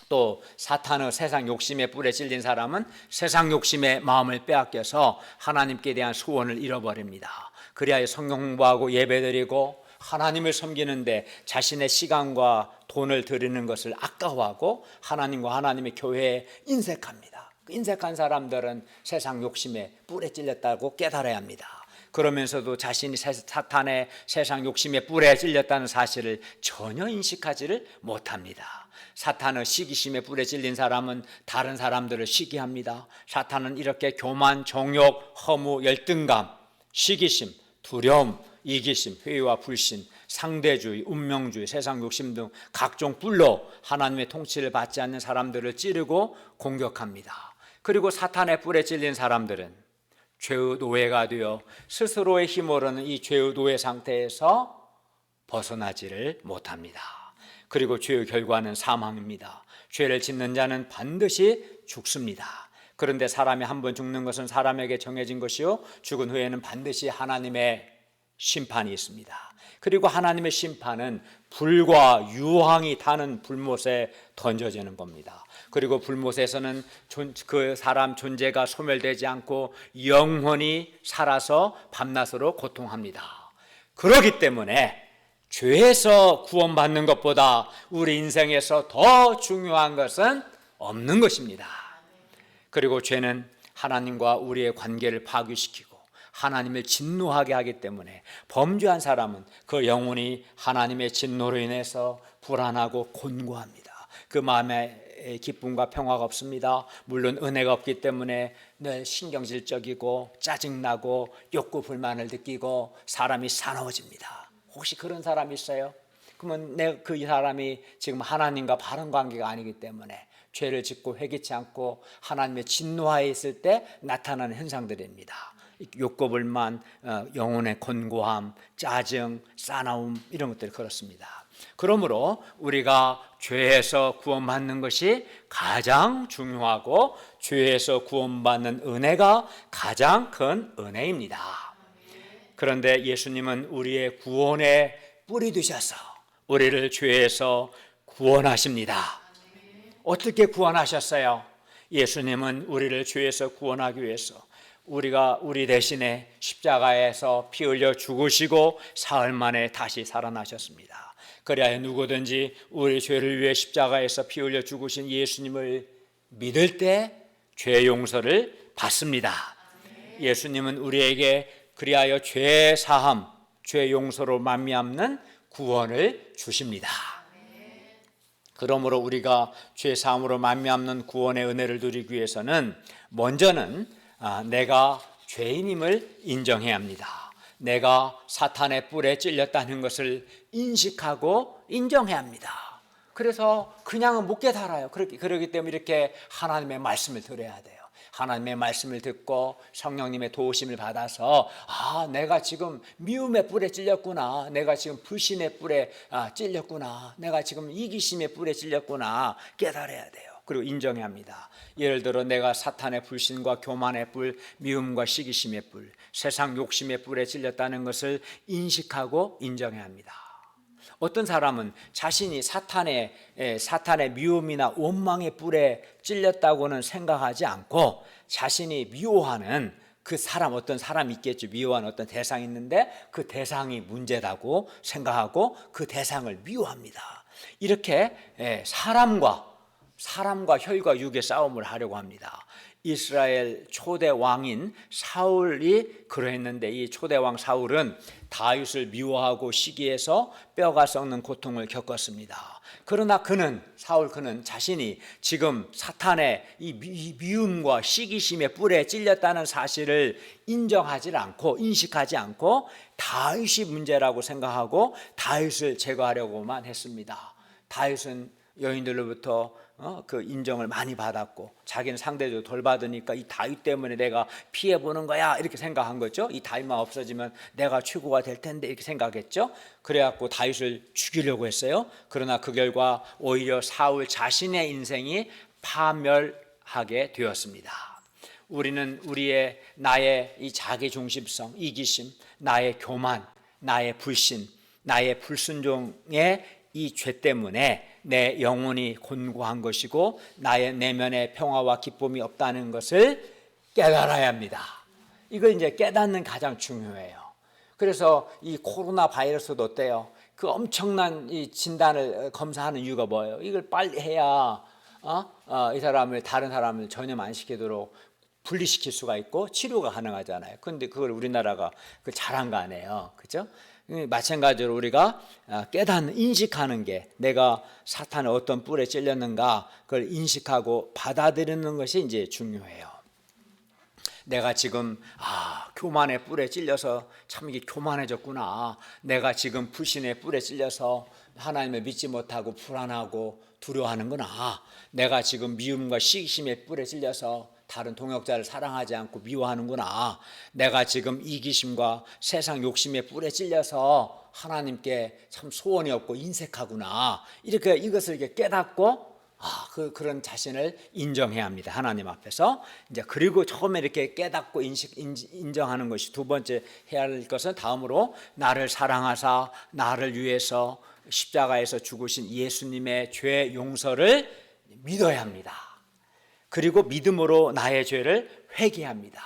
또 사탄의 세상 욕심의 뿔에 찔린 사람은 세상 욕심의 마음을 빼앗겨서 하나님께 대한 소원을 잃어버립니다. 그리하여 성경 공부하고 예배드리고 하나님을 섬기는데 자신의 시간과 돈을 드리는 것을 아까워하고 하나님과 하나님의 교회에 인색합니다. 인색한 사람들은 세상 욕심의 뿔에 찔렸다고 깨달아야 합니다. 그러면서도 자신이 사탄의 세상 욕심의 뿔에 찔렸다는 사실을 전혀 인식하지를 못합니다. 사탄의 시기심에 뿔에 찔린 사람은 다른 사람들을 시기합니다. 사탄은 이렇게 교만, 정욕, 허무, 열등감, 시기심, 두려움, 이기심, 회의와 불신, 상대주의, 운명주의, 세상 욕심 등 각종 뿔로 하나님의 통치를 받지 않는 사람들을 찌르고 공격합니다. 그리고 사탄의 뿔에 찔린 사람들은 죄의 노예가 되어 스스로의 힘으로는 이 죄의 노예 상태에서 벗어나지를 못합니다. 그리고 죄의 결과는 사망입니다. 죄를 짓는 자는 반드시 죽습니다. 그런데 사람이 한 번 죽는 것은 사람에게 정해진 것이요 죽은 후에는 반드시 하나님의 심판이 있습니다. 그리고 하나님의 심판은 불과 유황이 타는 불못에 던져지는 겁니다. 그리고 불못에서는 그 사람 존재가 소멸되지 않고 영원히 살아서 밤낮으로 고통합니다. 그렇기 때문에 죄에서 구원받는 것보다 우리 인생에서 더 중요한 것은 없는 것입니다. 그리고 죄는 하나님과 우리의 관계를 파괴시키고 하나님을 진노하게 하기 때문에 범죄한 사람은 그 영혼이 하나님의 진노로 인해서 불안하고 곤고합니다. 그 마음에 마음에 기쁨과 평화가 없습니다. 물론 은혜가 없기 때문에 늘 신경질적이고 짜증나고 욕구 불만을 느끼고 사람이 사나워집니다. 혹시 그런 사람이 있어요? 그러면 그 사람이 지금 하나님과 바른 관계가 아니기 때문에 죄를 짓고 회개치 않고 하나님의 진노하에 있을 때 나타나는 현상들입니다. 욕구 불만, 영혼의 곤고함, 짜증, 싸나움 이런 것들이 그렇습니다. 그러므로 우리가 죄에서 구원받는 것이 가장 중요하고 죄에서 구원받는 은혜가 가장 큰 은혜입니다. 그런데 예수님은 우리의 구원에 뿌리 두셔서 우리를 죄에서 구원하십니다. 어떻게 구원하셨어요? 예수님은 우리를 죄에서 구원하기 위해서 우리 대신에 십자가에서 피 흘려 죽으시고 사흘 만에 다시 살아나셨습니다. 그래야 누구든지 우리 죄를 위해 십자가에서 피 흘려 죽으신 예수님을 믿을 때 죄 용서를 받습니다. 예수님은 우리에게 그리하여 죄 사함, 죄 용서로 말미암는 구원을 주십니다. 그러므로 우리가 죄 사함으로 말미암는 구원의 은혜를 누리기 위해서는 먼저는 내가 죄인임을 인정해야 합니다. 내가 사탄의 뿔에 찔렸다는 것을 인식하고 인정해야 합니다. 그래서 그냥은 못 깨달아요. 그렇기 때문에 이렇게 하나님의 말씀을 들어야 돼요. 하나님의 말씀을 듣고 성령님의 도우심을 받아서 내가 지금 미움의 뿔에 찔렸구나, 내가 지금 불신의 뿔에 찔렸구나, 내가 지금 이기심의 뿔에 찔렸구나 깨달아야 돼요. 그리고 인정해야 합니다. 예를 들어 내가 사탄의 불신과 교만의 뿔, 미움과 시기심의 뿔, 세상 욕심의 뿔에 찔렸다는 것을 인식하고 인정해야 합니다. 어떤 사람은 자신이 사탄의 미움이나 원망의 뿔에 찔렸다고는 생각하지 않고 자신이 미워하는 그 사람, 어떤 사람이 있겠죠. 미워하는 어떤 대상이 있는데 그 대상이 문제다고 생각하고 그 대상을 미워합니다. 이렇게 사람과 혈과 육의 싸움을 하려고 합니다. 이스라엘 초대 왕인 사울이 그러했는데 이 초대 왕 사울은 다윗을 미워하고 시기해서 뼈가 썩는 고통을 겪었습니다. 그러나 그는 자신이 지금 사탄의 이 미움과 시기심의 뿔에 찔렸다는 사실을 인정하지 않고 인식하지 않고 다윗이 문제라고 생각하고 다윗을 제거하려고만 했습니다. 다윗은 여인들로부터 그 인정을 많이 받았고 자기는 상대적으로 덜 받으니까 이 다윗 때문에 내가 피해보는 거야 이렇게 생각한 거죠. 이 다윗만 없어지면 내가 최고가 될 텐데 이렇게 생각했죠. 그래갖고 다윗을 죽이려고 했어요. 그러나 그 결과 오히려 사울 자신의 인생이 파멸하게 되었습니다. 우리는 나의 이 자기중심성, 이기심, 나의 교만, 나의 불신, 나의 불순종의 이 죄 때문에 내 영혼이 곤고한 것이고 나의 내면에 평화와 기쁨이 없다는 것을 깨달아야 합니다. 이걸 이제 깨닫는 가장 중요해요. 그래서 이 코로나 바이러스도 어때요? 그 엄청난 이 진단을 검사하는 이유가 뭐예요? 이걸 빨리 해야 이 사람을 다른 사람을 전염 안 시키도록 분리시킬 수가 있고 치료가 가능하잖아요. 그런데 그걸 우리나라가 잘한 거 아니에요, 그렇죠? 마찬가지로 우리가 깨닫는 인식하는 게 내가 사탄의 어떤 뿔에 찔렸는가 그걸 인식하고 받아들이는 것이 이제 중요해요. 내가 지금 교만의 뿔에 찔려서 참 이게 교만해졌구나. 내가 지금 불신의 뿔에 찔려서 하나님을 믿지 못하고 불안하고 두려워하는구나. 내가 지금 미움과 시기심의 뿔에 찔려서 다른 동역자를 사랑하지 않고 미워하는구나. 내가 지금 이기심과 세상 욕심의 뿔에 찔려서 하나님께 참 소원이 없고 인색하구나. 이렇게 이것을 이렇게 깨닫고 그런 자신을 인정해야 합니다. 하나님 앞에서. 이제 그리고 처음에 이렇게 깨닫고 인정하는 것이 두 번째 해야 할 것은 다음으로 나를 사랑하사 나를 위해서 십자가에서 죽으신 예수님의 죄 용서를 믿어야 합니다. 그리고 믿음으로 나의 죄를 회개합니다.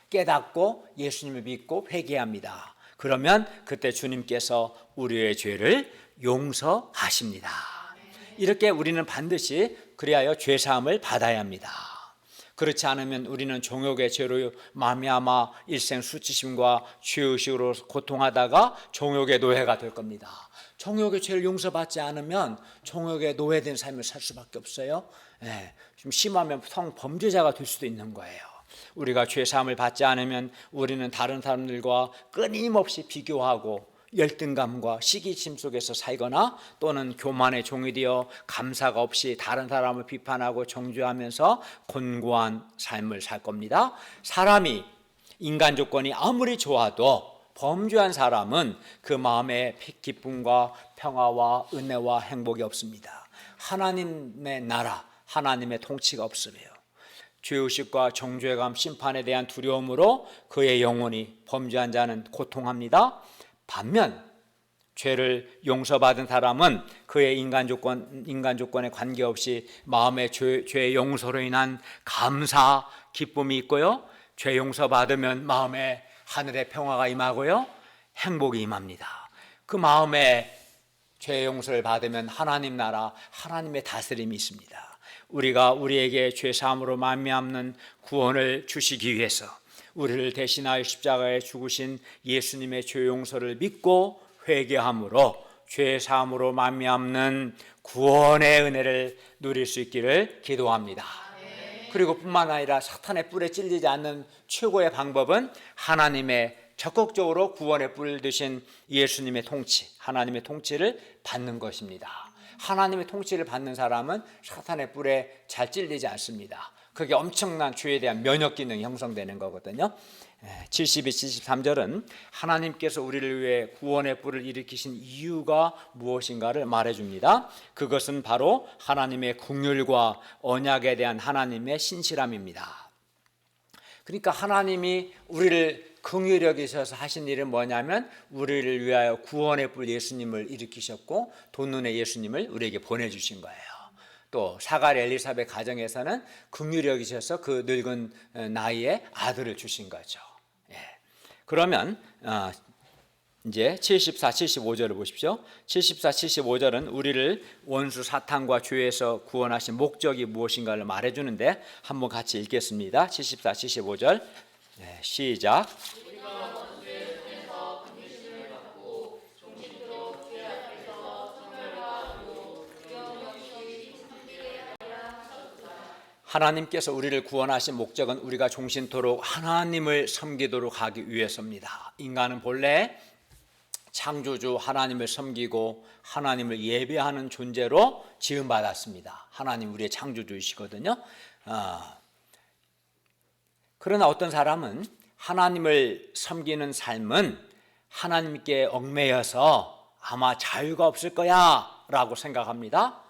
깨닫고 예수님을 믿고 회개합니다. 그러면 그때 주님께서 우리의 죄를 용서하십니다. 이렇게 우리는 반드시 그리하여 죄사함을 받아야 합니다. 그렇지 않으면 우리는 종욕의 죄로 말미암아 일생 수치심과 죄의식으로 고통하다가 종욕의 노예가 될 겁니다. 종욕의 죄를 용서받지 않으면 종욕의 노예된 삶을 살 수밖에 없어요. 좀 심하면 성범죄자가 될 수도 있는 거예요. 우리가 죄사함을 받지 않으면 우리는 다른 사람들과 끊임없이 비교하고 열등감과 시기심 속에서 살거나 또는 교만의 종이 되어 감사가 없이 다른 사람을 비판하고 정죄하면서 곤고한 삶을 살 겁니다. 사람이 인간 조건이 아무리 좋아도 범죄한 사람은 그 마음에 기쁨과 평화와 은혜와 행복이 없습니다. 하나님의 나라, 하나님의 통치가 없으며 죄의식과 정죄감, 심판에 대한 두려움으로 그의 영혼이 범죄한 자는 고통합니다. 반면 죄를 용서받은 사람은 그의 인간 조건에 관계없이 마음의 죄의 용서로 인한 감사, 기쁨이 있고요. 죄 용서받으면 마음에 하늘의 평화가 임하고요. 행복이 임합니다. 그 마음에 죄 용서를 받으면 하나님 나라, 하나님의 다스림이 있습니다. 우리가 우리에게 죄 사함으로 말미암는 구원을 주시기 위해서 우리를 대신하여 십자가에 죽으신 예수님의 죄 용서를 믿고 회개함으로 죄 사함으로 말미암는 구원의 은혜를 누릴 수 있기를 기도합니다. 그리고 뿐만 아니라 사탄의 뿔에 찔리지 않는 최고의 방법은 하나님의 적극적으로 구원의 뿔을 드신 예수님의 통치, 하나님의 통치를 받는 것입니다. 하나님의 통치를 받는 사람은 사탄의 뿔에 잘 찔리지 않습니다. 그게 엄청난 죄에 대한 면역 기능이 형성되는 거거든요. 72, 73절은 하나님께서 우리를 위해 구원의 뿔을 일으키신 이유가 무엇인가를 말해줍니다. 그것은 바로 하나님의 긍휼과 언약에 대한 하나님의 신실함입니다. 그러니까 하나님이 우리를 긍휼히 여기셔서 하신 일은 뭐냐면 우리를 위하여 구원의 뿔 예수님을 일으키셨고 돈 눈의 예수님을 우리에게 보내주신 거예요. 또 사가랴 엘리사벳 가정에서는 긍휼히 여기셔서 그 늙은 나이에 아들을 주신 거죠. 그러면 이제 74, 75절을 보십시오. 74, 75절은 우리를 원수 사탄과 죄에서 구원하신 목적이 무엇인가를 말해주는데 한번 같이 읽겠습니다. 74, 75절 시작. 하나님께서 우리를 구원하신 목적은 우리가 종신토록 하나님을 섬기도록 하기 위해서입니다. 인간은 본래 창조주 하나님을 섬기고 하나님을 예배하는 존재로 지음받았습니다. 하나님 우리의 창조주이시거든요. 그러나 어떤 사람은 하나님을 섬기는 삶은 하나님께 얽매여서 아마 자유가 없을 거야 라고 생각합니다.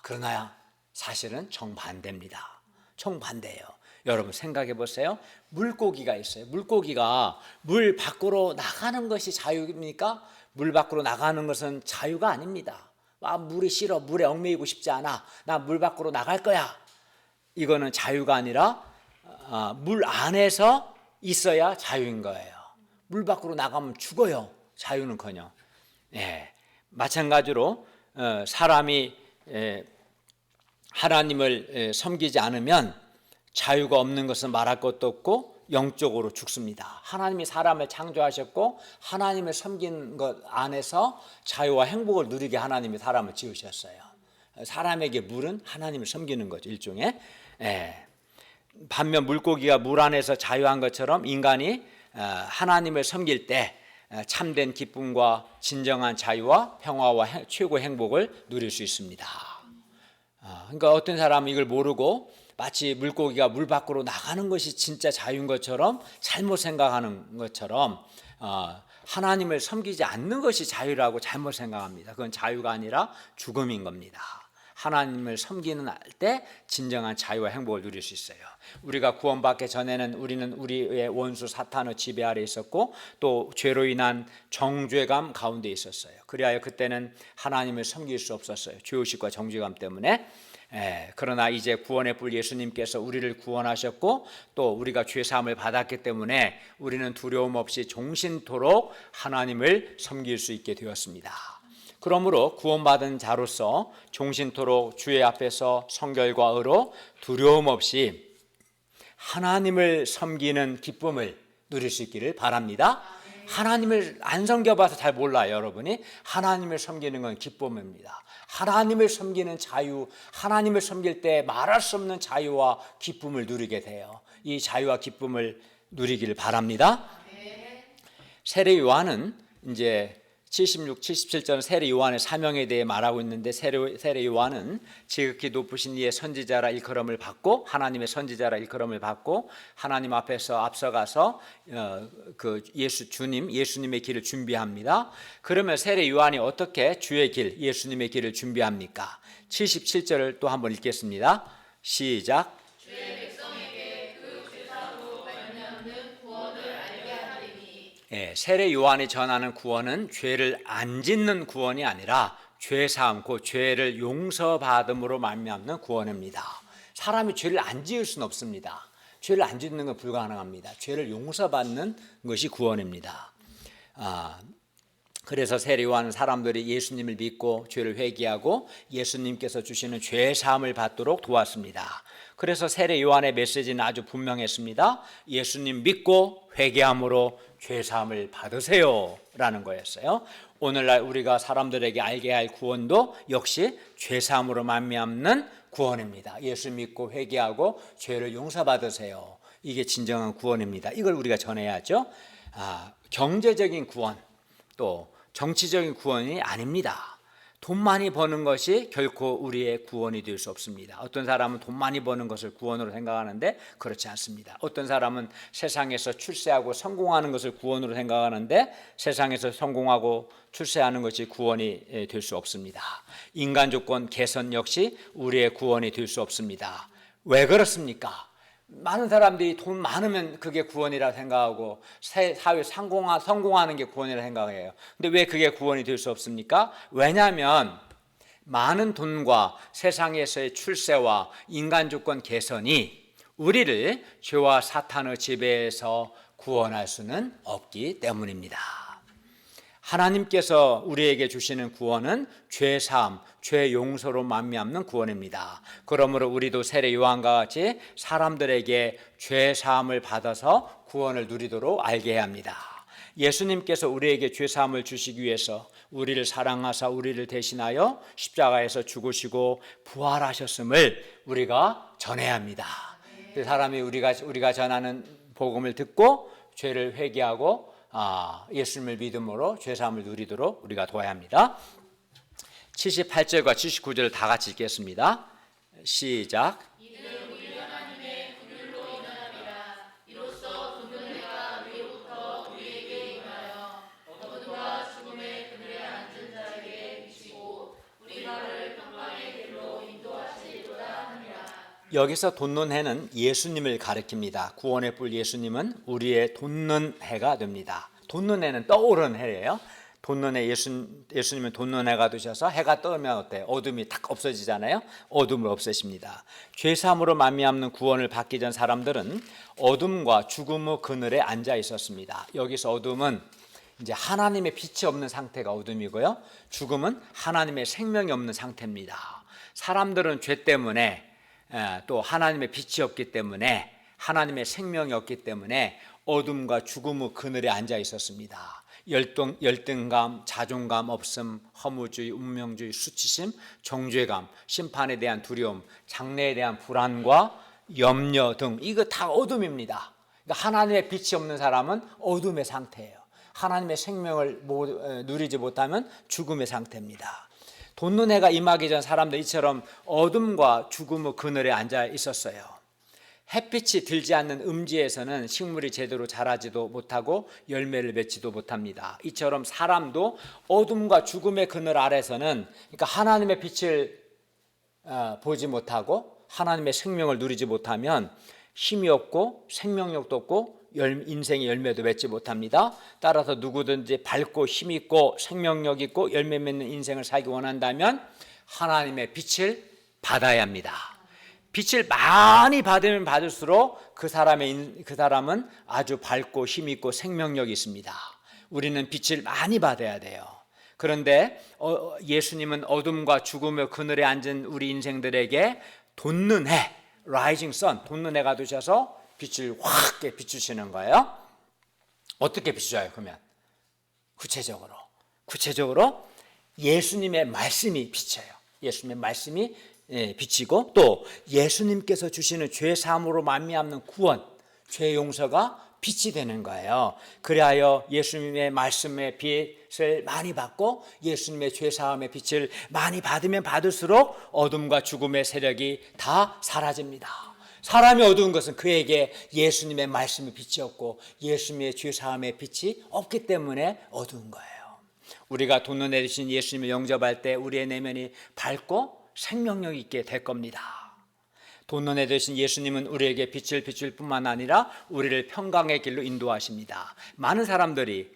그러나 사실은 정반대입니다. 정반대예요. 여러분 생각해 보세요. 물고기가 있어요. 물고기가 물 밖으로 나가는 것이 자유입니까? 물 밖으로 나가는 것은 자유가 아닙니다. 물이 싫어, 물에 얽매이고 싶지 않아, 나 물 밖으로 나갈 거야. 이거는 자유가 아니라 물 안에서 있어야 자유인 거예요. 물 밖으로 나가면 죽어요. 자유는커녕. 마찬가지로 사람이 하나님을 섬기지 않으면 자유가 없는 것은 말할 것도 없고 영적으로 죽습니다. 하나님이 사람을 창조하셨고 하나님을 섬기는 것 안에서 자유와 행복을 누리게 하나님이 사람을 지으셨어요. 사람에게 물은 하나님을 섬기는 거죠, 일종의. 반면 물고기가 물 안에서 자유한 것처럼 인간이 하나님을 섬길 때 참된 기쁨과 진정한 자유와 평화와 최고의 행복을 누릴 수 있습니다. 그러니까 어떤 사람은 이걸 모르고 마치 물고기가 물 밖으로 나가는 것이 진짜 자유인 것처럼 잘못 생각하는 것처럼 하나님을 섬기지 않는 것이 자유라고 잘못 생각합니다. 그건 자유가 아니라 죽음인 겁니다. 하나님을 섬기는 때 진정한 자유와 행복을 누릴 수 있어요. 우리가 구원받기 전에는 우리는 우리의 원수 사탄의 지배 아래 있었고 또 죄로 인한 정죄감 가운데 있었어요. 그리하여 그때는 하나님을 섬길 수 없었어요. 죄의식과 정죄감 때문에. 그러나 이제 구원의 뿔 예수님께서 우리를 구원하셨고 또 우리가 죄사함을 받았기 때문에 우리는 두려움 없이 종신토록 하나님을 섬길 수 있게 되었습니다. 그러므로 구원받은 자로서 종신토록 주의 앞에서 성결과 의로 두려움 없이 하나님을 섬기는 기쁨을 누릴 수 있기를 바랍니다. 하나님을 안 섬겨봐서 잘 몰라요. 여러분이 하나님을 섬기는 건 기쁨입니다. 하나님을 섬기는 자유, 하나님을 섬길 때 말할 수 없는 자유와 기쁨을 누리게 돼요. 이 자유와 기쁨을 누리기를 바랍니다. 세례 요한은 이제 76, 77절 세례 요한의 사명에 대해 말하고 있는데 세례 요한은 지극히 높으신 이의 선지자라 일컬음을 받고 하나님의 선지자라 일컬음을 받고 하나님 앞에서 앞서가서 그 예수님의 길을 준비합니다. 그러면 세례 요한이 어떻게 주의 길, 예수님의 길을 준비합니까? 77절을 또 한번 읽겠습니다. 시작. 세례 요한이 전하는 구원은 죄를 안 짓는 구원이 아니라 죄 사함, 그 죄를 용서받음으로 말미암는 구원입니다. 사람이 죄를 안 지을 수는 없습니다. 죄를 안 짓는 건 불가능합니다. 죄를 용서받는 것이 구원입니다. 그래서 세례 요한은 사람들이 예수님을 믿고 죄를 회개하고 예수님께서 주시는 죄 사함을 받도록 도왔습니다. 그래서 세례 요한의 메시지는 아주 분명했습니다. 예수님 믿고 회개함으로 죄 사함을 받으세요 라는 거였어요. 오늘날 우리가 사람들에게 알게 할 구원도 역시 죄 사함으로 말미암는 구원입니다. 예수 믿고 회개하고 죄를 용서받으세요. 이게 진정한 구원입니다. 이걸 우리가 전해야죠. 경제적인 구원, 또 정치적인 구원이 아닙니다. 돈 많이 버는 것이 결코 우리의 구원이 될 수 없습니다. 어떤 사람은 돈 많이 버는 것을 구원으로 생각하는데 그렇지 않습니다. 어떤 사람은 세상에서 출세하고 성공하는 것을 구원으로 생각하는데 세상에서 성공하고 출세하는 것이 구원이 될 수 없습니다. 인간 조건 개선 역시 우리의 구원이 될 수 없습니다. 왜 그렇습니까? 많은 사람들이 돈 많으면 그게 구원이라 생각하고 사회 성공하는 게 구원이라 생각해요. 근데 왜 그게 구원이 될 수 없습니까? 왜냐하면 많은 돈과 세상에서의 출세와 인간 조건 개선이 우리를 죄와 사탄의 지배에서 구원할 수는 없기 때문입니다. 하나님께서 우리에게 주시는 구원은 죄 사함, 죄 용서로 말미암는 구원입니다. 그러므로 우리도 세례 요한과 같이 사람들에게 죄 사함을 받아서 구원을 누리도록 알게 해야 합니다. 예수님께서 우리에게 죄 사함을 주시기 위해서 우리를 사랑하사 우리를 대신하여 십자가에서 죽으시고 부활하셨음을 우리가 전해야 합니다. 그 사람이 우리가 전하는 복음을 듣고 죄를 회개하고 예수님을 믿음으로 죄사함을 누리도록 우리가 도와야 합니다. 78절과 79절을 다 같이 읽겠습니다. 시작. 이들은 우리 하나님의 긍휼로 인하리라. 이로써 돕는 해가 위로부터 우리에게 임하여 어둠과 죽음의 그늘에 앉은 자에게 비치고 우리 발을 평강의 길로 인도하시리로다 하니라. 여기서 돋는 해는 예수님을 가리킵니다. 구원의 뿔 예수님은 우리의 돋는 해가 됩니다. 돋는 해는 떠오르는 해예요. 돋는 해 예수님은 돋는 해가 되셔서 해가 떠오르면 어때요? 어둠이 탁 없어지잖아요. 어둠을 없애십니다. 죄사함으로 말미암는 구원을 받기 전 사람들은 어둠과 죽음의 그늘에 앉아 있었습니다. 여기서 어둠은 이제 하나님의 빛이 없는 상태가 어둠이고요. 죽음은 하나님의 생명이 없는 상태입니다. 사람들은 죄 때문에 또 하나님의 빛이 없기 때문에 하나님의 생명이 없기 때문에 어둠과 죽음의 그늘에 앉아 있었습니다. 열등감, 자존감 없음, 허무주의, 운명주의, 수치심, 정죄감, 심판에 대한 두려움, 장래에 대한 불안과 염려 등 이거 다 어둠입니다. 그러니까 하나님의 빛이 없는 사람은 어둠의 상태예요. 하나님의 생명을 누리지 못하면 죽음의 상태입니다. 돋는 해가 임하기 전 사람들 이처럼 어둠과 죽음의 그늘에 앉아 있었어요. 햇빛이 들지 않는 음지에서는 식물이 제대로 자라지도 못하고 열매를 맺지도 못합니다. 이처럼 사람도 어둠과 죽음의 그늘 아래서는 그러니까 하나님의 빛을 보지 못하고 하나님의 생명을 누리지 못하면 힘이 없고 생명력도 없고 인생의 열매도 맺지 못합니다. 따라서 누구든지 밝고 힘 있고 생명력 있고 열매 맺는 인생을 살기 원한다면 하나님의 빛을 받아야 합니다. 빛을 많이 받으면 받을수록 그 사람은 아주 밝고 힘 있고 생명력이 있습니다. 우리는 빛을 많이 받아야 돼요. 그런데 예수님은 어둠과 죽음의 그늘에 앉은 우리 인생들에게 돋는 해, rising sun, 돋는 해가 되셔서 빛을 확 비추시는 거예요. 어떻게 비춰요? 그러면 구체적으로 예수님의 말씀이 비쳐요. 예수님의 말씀이 비치고, 또 예수님께서 주시는 죄 사함으로 말미암는 구원, 죄 용서가 빛이 되는 거예요. 그리하여 예수님의 말씀의 빛을 많이 받고 예수님의 죄 사함의 빛을 많이 받으면 받을수록 어둠과 죽음의 세력이 다 사라집니다. 사람이 어두운 것은 그에게 예수님의 말씀의 빛이 없고 예수님의 죄 사함의 빛이 없기 때문에 어두운 거예요. 우리가 돈을 내주신 예수님을 영접할 때 우리의 내면이 밝고 생명력 있게 될 겁니다. 돈론에 되신 예수님은 우리에게 빛을 비출 뿐만 아니라 우리를 평강의 길로 인도하십니다. 많은 사람들이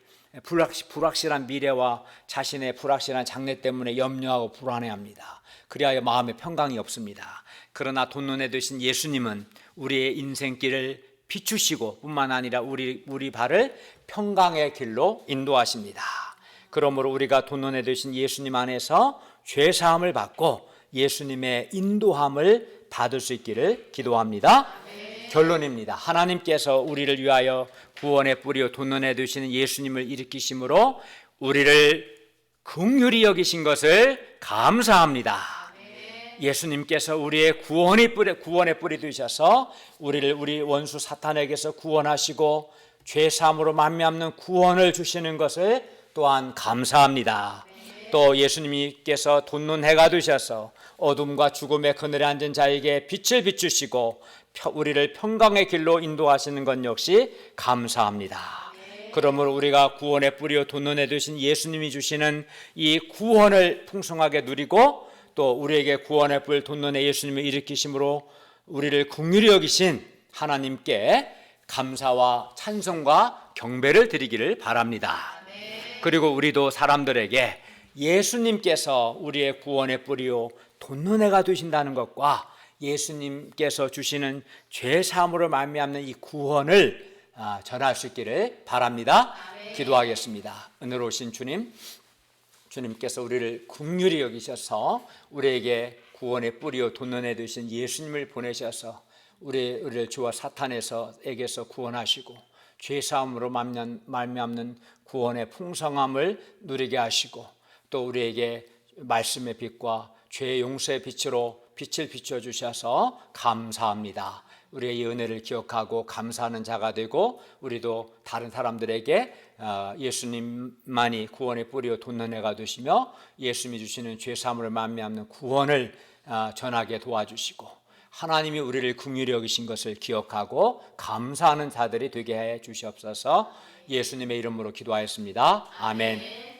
불확실한 미래와 자신의 불확실한 장래 때문에 염려하고 불안해합니다. 그리하여 마음에 평강이 없습니다. 그러나 돈론에 되신 예수님은 우리의 인생길을 비추시고 뿐만 아니라 우리 발을 평강의 길로 인도하십니다. 그러므로 우리가 돈론에 되신 예수님 안에서 죄 사함을 받고 예수님의 인도함을 받을 수 있기를 기도합니다. 결론입니다. 하나님께서 우리를 위하여 구원의 뿌리요 돈론에 두시는 예수님을 일으키심으로 우리를 긍휼히 여기신 것을 감사합니다. 예수님께서 우리의 구원의 뿌리 되셔서 우리를 우리 원수 사탄에게서 구원하시고 죄 사함으로 말미암는 구원을 주시는 것을 또한 감사합니다. 또 예수님께서 돋는 해가 되셔서 어둠과 죽음의 그늘에 앉은 자에게 빛을 비추시고 우리를 평강의 길로 인도하시는 것 역시 감사합니다. 그러므로 우리가 구원의 뿌리요 돋는 해 되신 예수님이 주시는 이 구원을 풍성하게 누리고 또 우리에게 구원의 뿌리 돋는 해 예수님을 일으키심으로 우리를 긍휼히 여기신 하나님께 감사와 찬송과 경배를 드리기를 바랍니다. 그리고 우리도 사람들에게 예수님께서 우리의 구원의 뿌리요 돋는 해가 되신다는 것과 예수님께서 주시는 죄 사함으로 말미암는 이 구원을 전할 수 있기를 바랍니다. 기도하겠습니다. 은혜로우신 주님, 주님께서 우리를 긍휼히 여기셔서 우리에게 구원의 뿌리요 돋는 해 되신 예수님을 보내셔서 우리를 주와 사탄에게서 구원하시고 죄 사함으로 말미암는 구원의 풍성함을 누리게 하시고 또 우리에게 말씀의 빛과 죄의 용서의 빛으로 빛을 비춰주셔서 감사합니다. 우리의 이 은혜를 기억하고 감사하는 자가 되고 우리도 다른 사람들에게 예수님만이 구원의 뿌리요 돋는 해가 되시며 예수님이 주시는 죄 사함으로 말미암는 구원을 전하게 도와주시고 하나님이 우리를 긍휼히 여기신 것을 기억하고 감사하는 자들이 되게 해 주시옵소서. 예수님의 이름으로 기도하였습니다. 아멘.